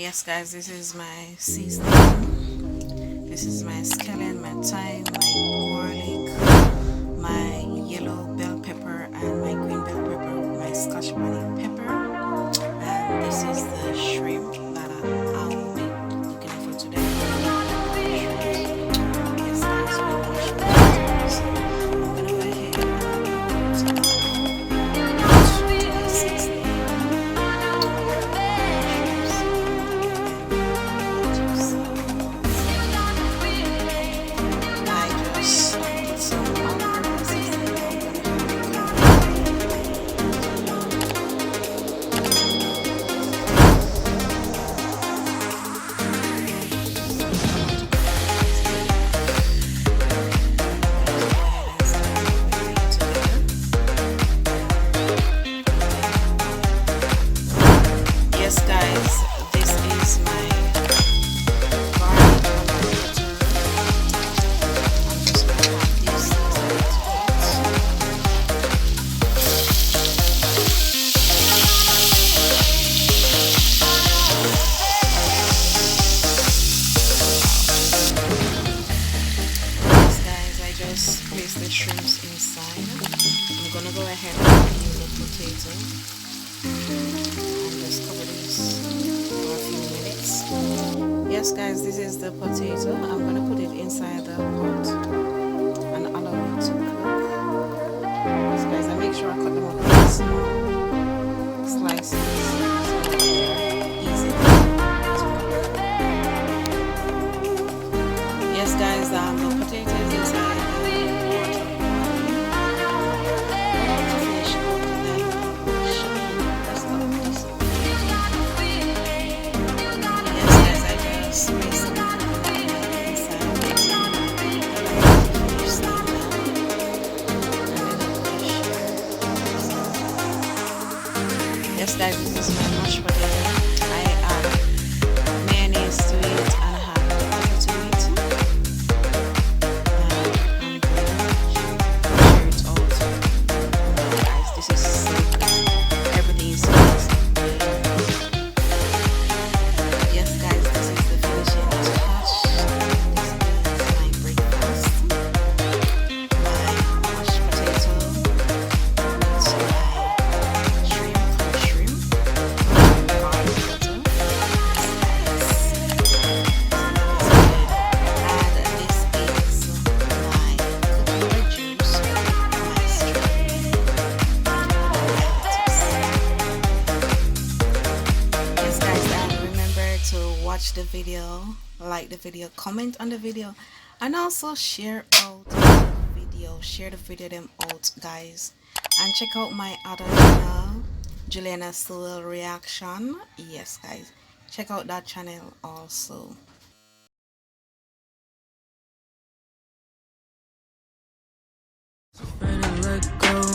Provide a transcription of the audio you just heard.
Yes, guys, this is my seasoning. This is my scallion, my thyme, my garlic, my yellow bell pepper, and my green bell pepper, my scotch bonnet pepper. And this is the shrimp that I will be cooking for today. Yes, guys, we wash potatoes. I'm gonna go ahead and put my seasoning. Yes, guys, this is my garlic butter. I'm just gonna have this as I need Yes, guys, I just placed the shrimps inside. I'm gonna go ahead and peel the potato and just cover this for a few minutes. Yes, guys, this is the potato. I'm gonna put it inside the pot and allow it to cook. Yes, guys, I make sure I cut them up in small slices so they're easy to cook. Yes, guys, the potato is inside the water. To finish cooking, then I'll show you the rest of this. Yes, guys, I just placed some inside of it. Finish steam down, and then I'm gonna share. Yes, guys, this is my mashed potato. I add mayonnaise to it and I add butter to it. I'm going to share it all together. Guys, this is simple. Everything is simple. Yes, guys, this is the finishing touch. This is my breakfast. My mashed potato with my shrimp, garlic butter. And this is my cucumber juice, my strawberry, yes, guys, and remember to watch the video, like the video, comment on the video, and also share out the video. Share the video them out, guys, and check out my other channel, Juliana Sewell Reaction. Yes, guys, check out that channel also. Ready to let go.